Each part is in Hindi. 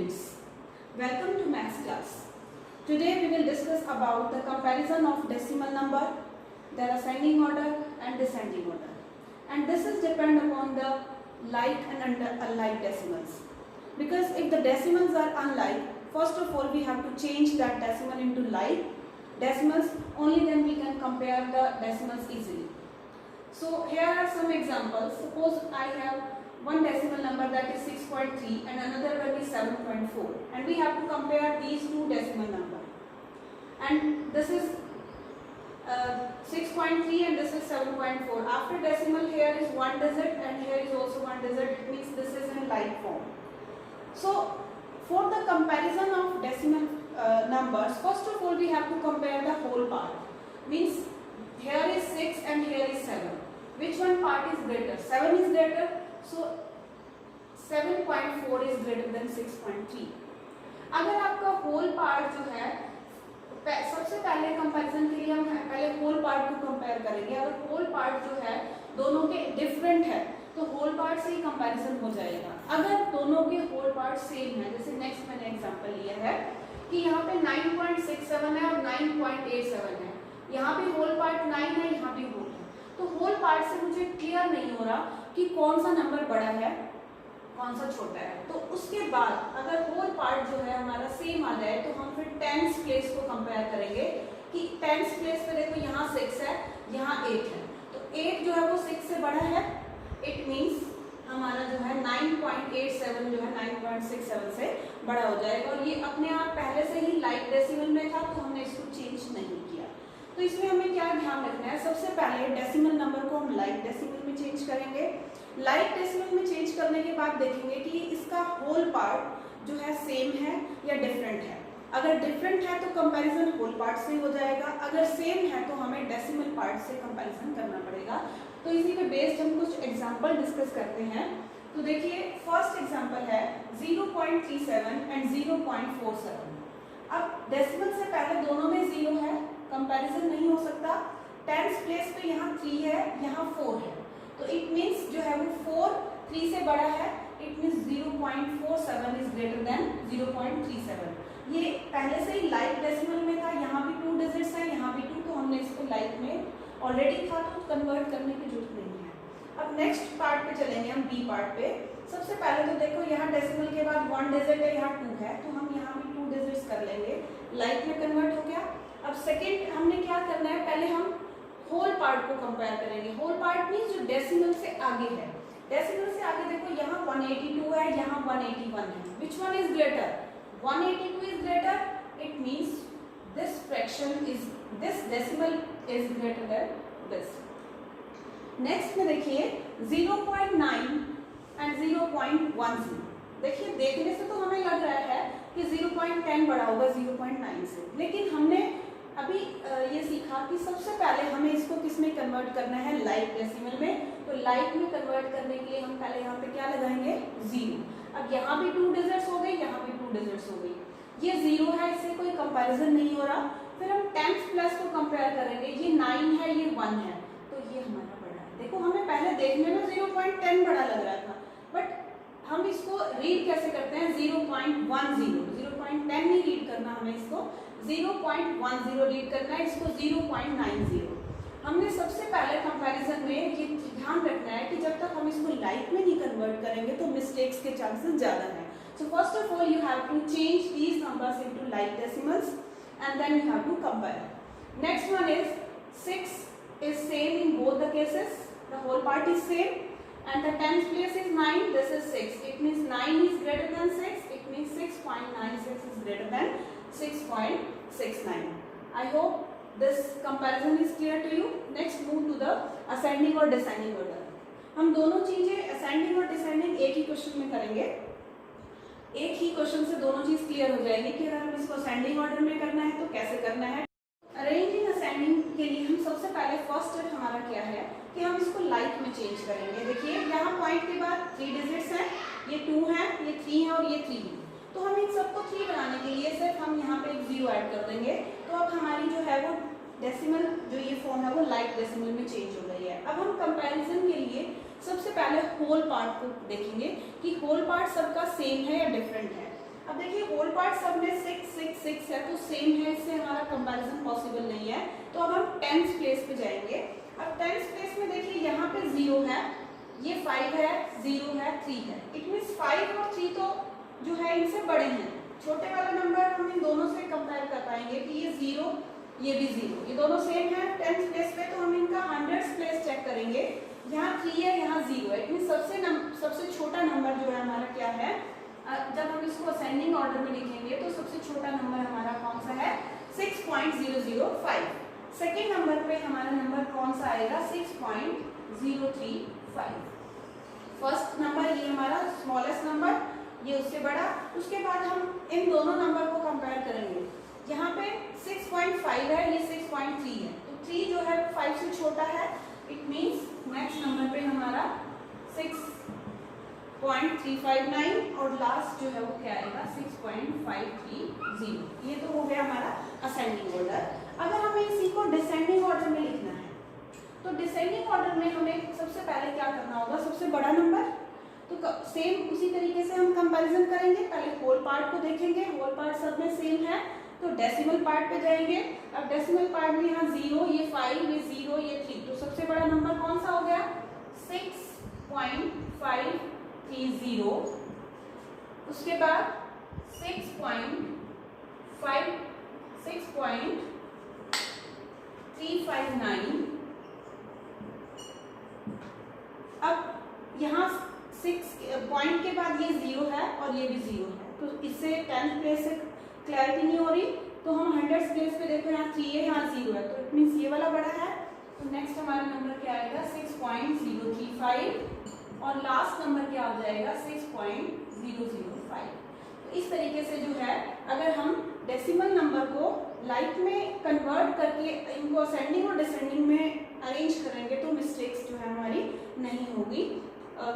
students, welcome to maths class. Today we will discuss about the comparison of decimal number, their ascending order and descending order. And this is depend upon the like and unlike decimals. Because if the decimals are unlike, first of all we have to change that decimal into like decimals, only then we can compare the decimals easily. So here are some examples. Suppose I have one decimal number that is 6.3 and another one is 7.4, and we have to compare these two decimal numbers. And this is 6.3 and this is 7.4. After decimal, here is one digit and here is also one digit. It means this is in like form. So for the comparison of decimal numbers, first of all we have to compare the whole part. Means here is 6 and here is 7. Which one part is greater? 7 is greater, so 7.4 is greater than 6.3. अगर आपका whole part जो है, सबसे पहले कंपैरिजन के लिए हम पहले whole part को कंपेयर करेंगे. अगर whole part जो है दोनों के डिफरेंट है तो whole part से ही कंपैरिजन हो जाएगा. अगर दोनों के whole part सेम है, जैसे नेक्स्ट मैंने एग्जांपल लिया है कि यहाँ पे 9.67 है और 9.87 है, यहाँ भी whole part 9 है, यहाँ भी whole है, तो whole part से मुझे क्लियर नहीं हो रहा कि कौन सा नंबर बड़ा है कौन सा छोटा है. तो उसके बाद अगर होल पार्ट जो है हमारा सेम आ जाए तो हम फिर टेंस प्लेस को कंपेयर करेंगे कि टेंस प्लेस पे देखो यहाँ 6 है, यहाँ 8 है, तो 8 जो है वो 6 से बड़ा है. इट मीन्स हमारा जो है 9.87 जो है 9.67 से बड़ा हो जाएगा. और ये अपने आप पहले से ही लाइक डेसिमल में था तो हमने इसको चेंज नहीं किया. तो इसमें हमें क्या ध्यान रखना है, सबसे पहले डेसिमल नंबर को हम लाइक डेसिमल में चेंज करेंगे. लाइक डेसिमल में चेंज करने के बाद देखेंगे कि इसका होल पार्ट जो है सेम है या डिफरेंट है. अगर डिफरेंट है तो कंपैरिजन होल पार्ट से हो जाएगा, अगर सेम है तो हमें डेसिमल पार्ट से कंपैरिजन करना पड़ेगा. तो इसी पे बेस्ड हम कुछ एग्जांपल डिस्कस करते हैं. तो देखिए फर्स्ट एग्जांपल है 0.37 एंड 0.47. अब डेसिमल से पहले दोनों में 0 है, कंपैरिजन नहीं हो सकता. टेंस प्लेस पे यहाँ 3 है, यहाँ 4 है, तो इट मीन्स जो है वो 4 3 से बड़ा है. It means 0.47 is greater than 0.37. ये पहले से ही लाइक डेसिमल में था, यहाँ भी 2 डिजिट्स हैं, यहाँ भी 2, तो हमने इसको लाइक में ऑलरेडी था तो कन्वर्ट करने की जरूरत नहीं है. अब नेक्स्ट पार्ट पे चलेंगे हम, बी पार्ट पे. सबसे पहले तो देखो यहाँ डेसिमल के बाद 1 डिजिट है, यहाँ 2 है, तो हम यहाँ भी 2 डिजिट्स कर लेंगे, लाइक में कन्वर्ट हो गया. अब सेकेंड हमने क्या करना है, पहले हम होल पार्ट को कंपेयर करेंगे. होल पार्ट मींस जो डेसिमल से आगे है. डेसिमल से आगे देखो यहाँ 182 है, यहाँ 181 है. Which one is greater? 182 is greater. It means this fraction is, this decimal is greater than this. Next में देखिए 0.9 एंड 0.10. देखिए देखने से तो हमें लग रहा है कि 0.10 बड़ा होगा 0.9 से, लेकिन हमने अभी ये सीखा कि सबसे पहले हमें इसको किस में कन्वर्ट करना है, लाइक डेसिमल में. तो लाइक में कन्वर्ट करने के लिए हम पहले यहाँ पे क्या लगाएंगे, 0. अब यहाँ भी 2 डिजिट्स हो गई, यहाँ भी 2 डिजिट्स हो गई. ये 0 है, इससे कोई कंपैरिजन नहीं हो रहा. फिर हम 10th प्लस को कंपेयर करेंगे, ये 9 है, ये 1 है, तो ये हमारा बड़ा है. देखो हमें पहले देखने में 0.10 बड़ा लग रहा था, बट हम इसको रीड कैसे करते हैं, 0.10. 0.10 नहीं रीड करना, हमें इसको 0.10 रीड करना है, इसको 0.90. हमने सबसे पहले कंपैरिजन में ये ध्यान रखना है कि जब तक हम इसको लाइक में नहीं कन्वर्ट करेंगे तो मिस्टेक्स के चांसेस ज़्यादा हैं. So first of all you have to change these numbers into like decimals and then you have to compare. Next one is 6 is same in both the cases. The whole part is same. And the 10th place is 9, this is 6. It means 9 is greater than 6. It means 6.96 is greater than 6.69. I hope this comparison is clear to you. Next move to the ascending or descending order. हम दोनों चीजें ascending और descending एक ही क्वेश्चन में करेंगे. एक ही क्वेश्चन से दोनों चीज क्लियर हो जाएगी कि अगर हम इसको ascending order में करना है तो कैसे करना है. अरेंजिंग असेंडिंग के लिए हम सबसे पहले फर्स्ट स्टेप हमारा क्या है कि हम इसको लाइक में चेंज करेंगे. देखिए यहाँ पॉइंट के बाद 3 डिजिट्स हैं, ये 2 हैं, ये 3 है और ये 3 है, तो हम इन सबको 3 बनाने के लिए सिर्फ हम यहाँ पे एक 0 ऐड कर देंगे. तो अब हमारी जो है वो डेसिमल जो ये फॉर्म है वो लाइक डेसिमल में चेंज हो गई है. अब हम कंपैरिजन के लिए सबसे पहले होल पार्ट को देखेंगे कि होल पार्ट सबका सेम है या डिफरेंट है. अब अब देखिए होल पार्ट सब में 6 6 6 है तो सेम है, इससे हमारा कंपैरिजन पॉसिबल नहीं है। तो अब हम 10th प्लेस पे जाएंगे। अब 10th प्लेस में देखिए यहाँ पे 0 है, ये 5 है, 0 है, 3 है। इट मीन्स 5 और 3 तो जो है इनसे बड़े हैं। छोटे वाला नंबर हम इन दोनों से कंपेयर कर पाएंगे कि ये 0 ये भी 0, ये दोनों सेम है 10th प्लेस पे। तो हम इनका 100th प्लेस चेक करेंगे। यहाँ 3 है, यहाँ 0 है। इट मीन्स सबसे छोटा नंबर जो है हमारा क्या है, जब हम इसको असेंडिंग ऑर्डर में लिखेंगे तो सबसे छोटा नंबर हमारा कौन सा है, 6.005। सेकेंड नंबर पे हमारा नंबर कौन सा आएगा, 6.035। फर्स्ट नंबर ये हमारा स्मॉलेस्ट नंबर, ये उससे बड़ा। उसके बाद हम इन दोनों नंबर को कंपेयर करेंगे। यहाँ पे 6.5 है, ये 6.3 है, तो 3 जो है 5 से छोटा है। इट मीन्स नेक्स्ट नंबर पे हमारा 6.359 और लास्ट जो है वो क्या आएगा, 6.530। ये तो हो गया हमारा असेंडिंग ऑर्डर। अगर हमें इसी को डिसेंडिंग ऑर्डर में लिखना है तो डिसेंडिंग ऑर्डर में हमें सबसे पहले क्या करना होगा, सबसे बड़ा नंबर। तो सेम उसी तरीके से हम कंपैरिजन करेंगे। पहले होल पार्ट को देखेंगे, होल पार्ट सब में सेम है तो डेसिमल पार्ट पे जाएंगे। अब डेसिमल पार्ट में यहाँ 0, ये 5, ये 0, ये 3, तो सबसे बड़ा नंबर कौन सा हो गया, 6.530। उसके बाद 6.359। अब यहाँ 6 पॉइंट के बाद ये 0 है और ये भी 0 है, तो इससे 10th प्लेस से क्लैरिटी नहीं हो रही। तो हम 100th प्लेस पे देखो, यहाँ 3 है, यहाँ 0 है, तो इट मीन्स ये वाला बड़ा है। तो नेक्स्ट हमारा नंबर क्या आएगा, 6.035 और लास्ट नंबर क्या हो जाएगा, 6.005। तो इस तरीके से जो है अगर हम डेसिमल नंबर को लाइक में कन्वर्ट करके इनको असेंडिंग और डिसेंडिंग में अरेंज करेंगे तो मिस्टेक्स जो है हमारी नहीं होगी।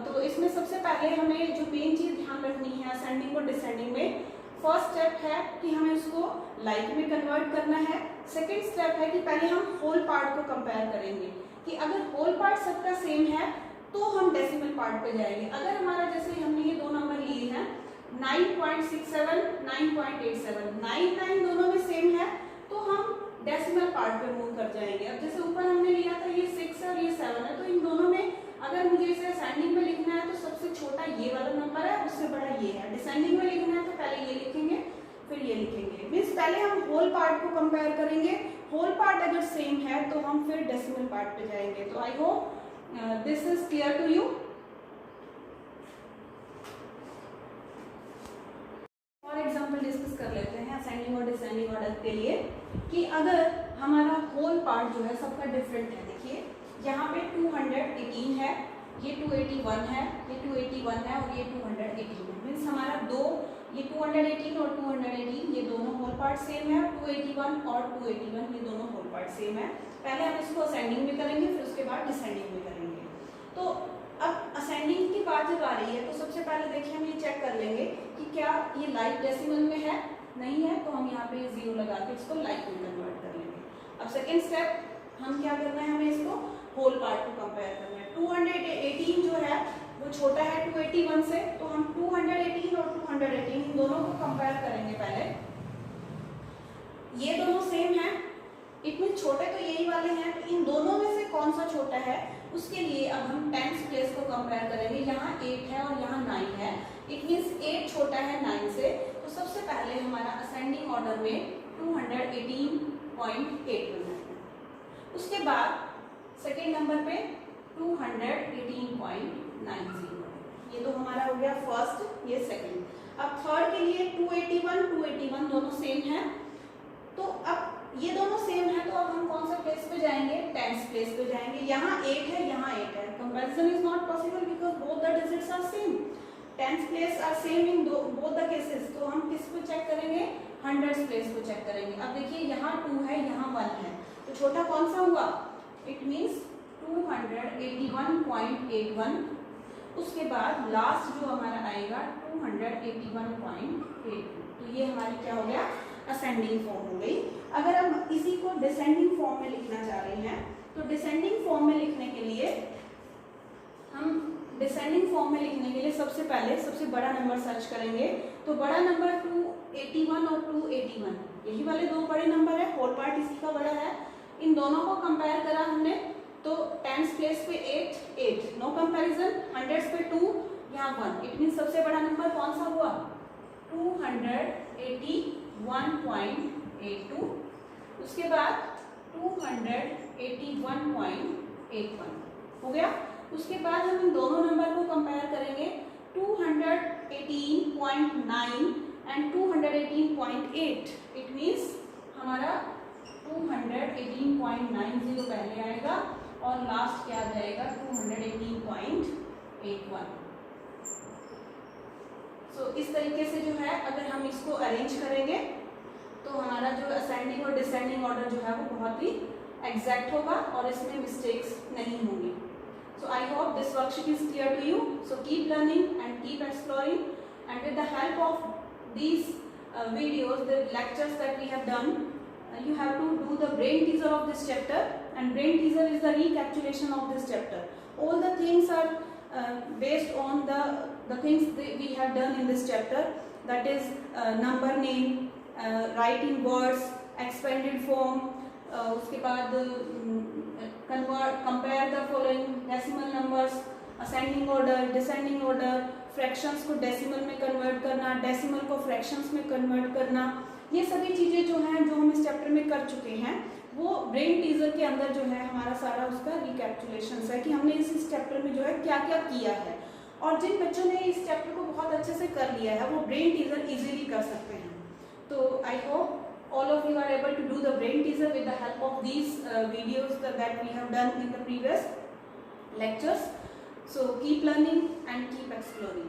तो इसमें सबसे पहले हमें जो मेन चीज़ ध्यान रखनी है असेंडिंग और डिसेंडिंग में, फर्स्ट स्टेप है कि हमें उसको लाइक में कन्वर्ट करना है। सेकंड स्टेप है कि पहले हम होल पार्ट को कंपेयर करेंगे कि अगर होल पार्ट सबका सेम है तो हम डेसिमल पार्ट पे जाएंगे। अगर हमारा जैसे हमने ये दो नंबर लिए हैं 9.67 9.87, 9 दोनों में सेम है तो हम डेसिमल पार्ट पे मूव कर जाएंगे। अब जैसे ऊपर हमने लिया था ये 6 है और ये 7 है, तो इन दोनों में अगर मुझे इसे असेंडिंग में लिखना है तो सबसे छोटा ये वाला नंबर है, उससे बड़ा ये है। डिसेंडिंग में लिखना है तो पहले ये लिखेंगे फिर ये लिखेंगे। मीन्स पहले हम होल पार्ट को कंपेयर करेंगे, होल पार्ट अगर सेम है तो हम फिर डेसिमल पार्ट पे जाएंगे। तो I hope this is clear to you. और एग्जांपल डिस्कस कर लेते हैं असेंडिंग और डिसेंडिंग ऑर्डर के लिए कि अगर हमारा होल पार्ट जो है सबका डिफरेंट है। देखिए यहाँ पे 218 है, ये 281 है, ये 281 है और ये 218 है। मीन्स हमारा दो ये 218 और 218 ये दोनों होल पार्ट सेम है, 281 और 281 ये दोनों होल पार्ट सेम है। पहले हम इसको असेंडिंग में करेंगे फिर उसके बाद डिसेंडिंग में करेंगे। तो अब असेंडिंग की बात जब आ रही है तो सबसे पहले देखिए हम ये चेक कर लेंगे कि क्या ये लाइक डेसिमल में है, नहीं है तो हम यहाँ पे 0 लगा के इसको लाइक में कन्वर्ट कर लेंगे। अब सेकेंड स्टेप हम क्या करना है, हमें इसको होल पार्ट को कंपेयर करना है। 218 जो है वो छोटा है 281 से, तो हम 218 और 218 इन दोनों को कंपेयर करेंगे। पहले ये दोनों सेम है, इतने छोटे तो यही वाले हैं, तो इन दोनों में से कौन सा छोटा है उसके लिए अब हम 10th प्लेस को कंपेयर करेंगे। यहाँ 8 है और यहाँ 9 है, इट मीन्स 8 छोटा है 9 से। तो सबसे पहले हमारा असेंडिंग ऑर्डर में 218.8 है। उसके बाद सेकेंड नंबर पे 218.90, ये तो हमारा हो गया फर्स्ट, ये सेकेंड। अब थर्ड के लिए 281 दोनों सेम है, तो अब ये दोनों सेम है तो अब हम कौन सा प्लेस पे जाएंगे, 10th प्लेस पे जाएंगे। यहाँ 8 है, यहाँ 8 है, comparison is not possible because both the digits are same. 10th place are same in both the cases. तो हम किस को चेक करेंगे, 100th प्लेस को चेक करेंगे। अब देखिए यहाँ 2 है, यहाँ 1 है, तो छोटा कौन सा हुआ, इट मीन्स 281.81। उसके बाद लास्ट जो हमारा आएगा 281.82। तो ये हमारी क्या हो गया, असेंडिंग फॉर्म हो गई। अगर हम इसी को डिसेंडिंग फॉर्म में लिखना चाह रहे हैं तो डिसेंडिंग फॉर्म में लिखने के लिए हम डिसेंडिंग फॉर्म में लिखने के लिए सबसे पहले सबसे बड़ा नंबर सर्च करेंगे। तो बड़ा नंबर 281 और 281, यही वाले दो बड़े नंबर है, होल पार्ट इसी का बड़ा है। इन दोनों को कंपेयर करा हमने, तो टेंस प्लेस पे 8 8, नो कंपैरिजन। हंड्रेड्स पे 2, यहाँ 1, इट मीन सबसे बड़ा नंबर कौन सा हुआ, 281.82। उसके बाद 281.81 हो गया। उसके बाद हम इन दोनों नंबर को कंपेयर करेंगे, 218.9 एंड 218.8। इट मीन्स हमारा 218.90 पहले आएगा और लास्ट क्या आ जाएगा, 218.81। सो इस तरीके से जो है अगर हम इसको अरेंज करेंगे तो हमारा जो असेंडिंग और डिसेंडिंग ऑर्डर जो है वो बहुत ही एग्जैक्ट होगा और इसमें मिस्टेक्स नहीं होंगी। So I hope this worksheet is clear to you. So keep learning and keep exploring, and with the help of these videos, the lectures that we have done, you have to do the brain teaser of this chapter, and brain teaser is the recapitulation of this chapter. All the things are based on the things that we have done in this chapter, that is number name, writing words, expanded form, उसके बाद compare the following decimal numbers, ascending order, descending order, fractions को डेसिमल में कन्वर्ट करना, डेसिमल को फ्रैक्शंस में कन्वर्ट करना, ये सभी चीज़ें जो हैं जो हम इस चैप्टर में कर चुके हैं, वो ब्रेन टीजर के अंदर जो है हमारा सारा उसका रिकैपिचुलेशन है कि हमने इस चैप्टर में जो है क्या क्या किया है। और जिन बच्चों ने इस चैप्टर को बहुत अच्छे से कर लिया है वो ब्रेन टीजर इजीली कर सकते हैं। तो I hope all of you are able to do the brain teaser with the help of these videos that we have done in the previous lectures. So keep learning and keep exploring.